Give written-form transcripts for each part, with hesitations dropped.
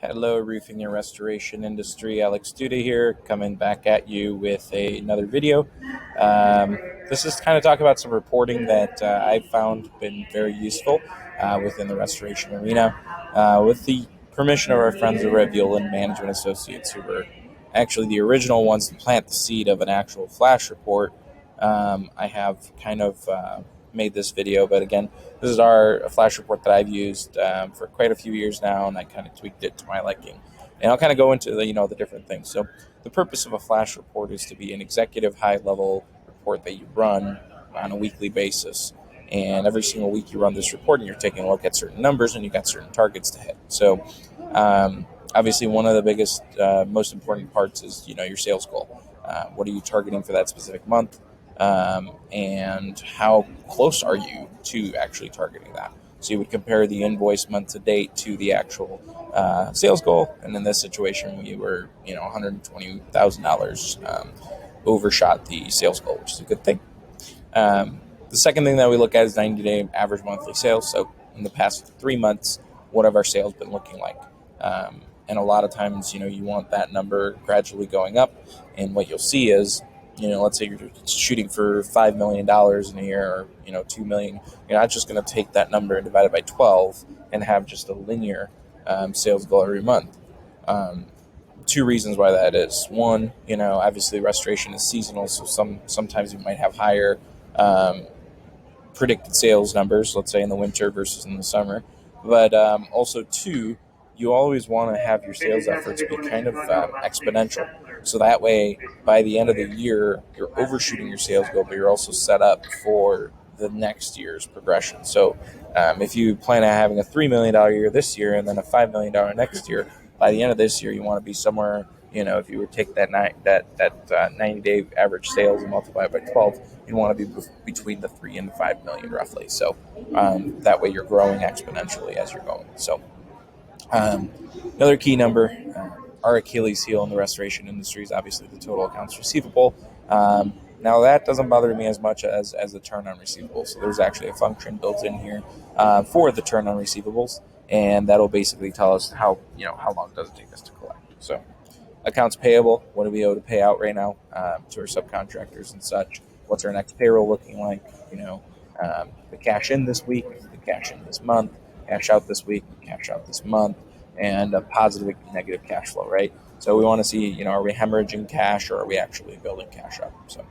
Hello, roofing and restoration industry. Alex Duta here, coming back at you with another video. Um, this is kind of talk about some reporting that I've found been very useful within the restoration arena. With the permission of our friends over at Violand Management Associates, who were actually the original ones to plant the seed of an actual flash report, I have kind of made this video, but again, this is a flash report that I've used for quite a few years now, and I kind of tweaked it to my liking. And I'll kind of go into the different things. So the purpose of a flash report is to be an executive high-level report that you run on a weekly basis. And every single week you run this report, and you're taking a look at certain numbers, and you've got certain targets to hit. So obviously, one of the biggest, most important parts is your sales goal. What are you targeting for that specific month? And how close are you to actually targeting that? So you would compare the invoice month to date to the actual sales goal, and in this situation, we were $120,000 overshot the sales goal, which is a good thing. The second thing that we look at is 90-day average monthly sales. So in the past 3 months, what have our sales been looking like? And a lot of times, you want that number gradually going up, and what you'll see is let's say you're shooting for $5 million in a year, or, 2 million. You're not just going to take that number and divide it by 12 and have just a linear sales goal every month. Two reasons why that is. One, obviously restoration is seasonal, so sometimes you might have higher predicted sales numbers, let's say in the winter versus in the summer. But also, two, you always want to have your sales efforts be kind of exponential. So that way, by the end of the year, you're overshooting your sales goal, but you're also set up for the next year's progression. So if you plan on having a $3 million year this year and then a $5 million next year, by the end of this year, you want to be somewhere, if you would take that 90-day average sales and multiply it by 12, you want to be between the 3 and the 5 million roughly. So that way you're growing exponentially as you're going. So another key number, our Achilles heel in the restoration industry is obviously the total accounts receivable. Now that doesn't bother me as much as the turn on receivables. So there's actually a function built in here for the turn on receivables, and that'll basically tell us how long does it take us to collect. So accounts payable, what do we owe to pay out right now to our subcontractors and such? What's our next payroll looking like? The cash in this week, the cash in this month, cash out this week, cash out this month, and a positive and negative cash flow, right? So we want to see, are we hemorrhaging cash or are we actually building cash up? So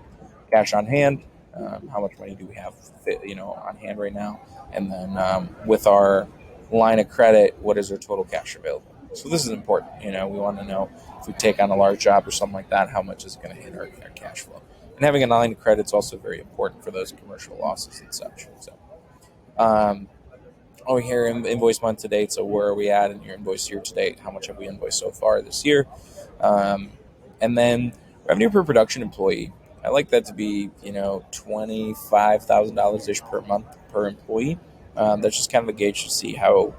cash on hand, how much money do we have, on hand right now? And then with our line of credit, what is our total cash available? So this is important. We want to know if we take on a large job or something like that, how much is going to hit our cash flow? And having a line of credit is also very important for those commercial losses and such. So over here in invoice month to date, so where are we at in your invoice year to date? How much have we invoiced so far this year? And then revenue per production employee. I like that to be, $25,000-ish per month per employee. That's just kind of a gauge to see how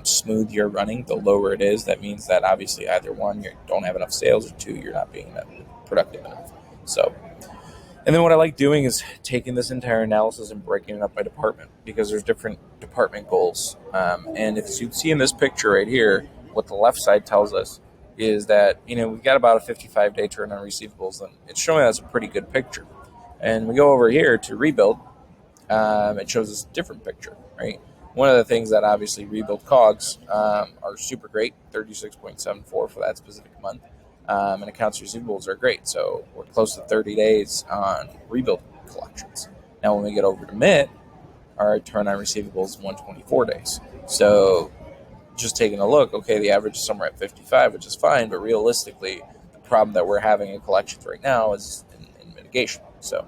smooth you're running. The lower it is, that means that obviously either one, you don't have enough sales, or two, you're not being that productive enough. So, and then what I like doing is taking this entire analysis and breaking it up by department, because there's different department goals. And if you see in this picture right here, what the left side tells us is that, we've got about a 55-day turn on receivables, and it's showing us a pretty good picture. And we go over here to rebuild, it shows us a different picture, right? One of the things that obviously rebuild COGS are super great, 36.74 for that specific month. And accounts receivables are great. So we're close to 30 days on rebuild collections. Now, when we get over to MIT, our turn on receivables is 124 days. So just taking a look, okay, the average is somewhere at 55, which is fine. But realistically, the problem that we're having in collections right now is in mitigation. So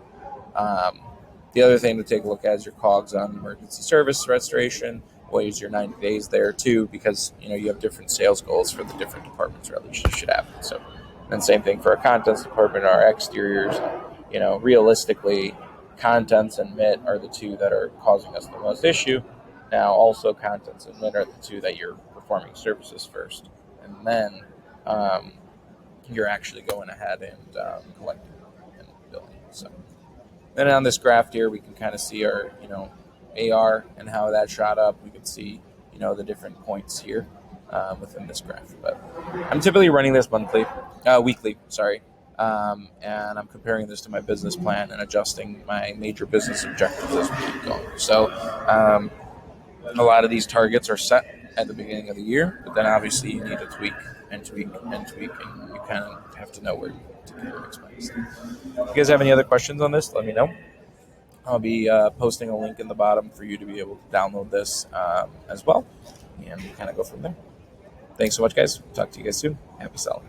the other thing to take a look at is your COGS on emergency service restoration. What is your 90 days there too, because you have different sales goals for the different departments, or at least you should have. So, and same thing for our contents department, our exteriors. Realistically, contents and MIT are the two that are causing us the most issue. Now, also contents and MIT are the two that you're performing services first, and then you're actually going ahead and collecting and billing. So, then on this graph here, we can kind of see our AR and how that shot up. We can see, the different points here. within this graph. But I'm typically running this weekly, sorry. And I'm comparing this to my business plan and adjusting my major business objectives as we keep going. So a lot of these targets are set at the beginning of the year, but then obviously you need to tweak and tweak and tweak, and you kind of have to know where you want to kind of expense. If you guys have any other questions on this, let me know. I'll be posting a link in the bottom for you to be able to download this as well, and kind of go from there. Thanks so much, guys. Talk to you guys soon. Happy selling.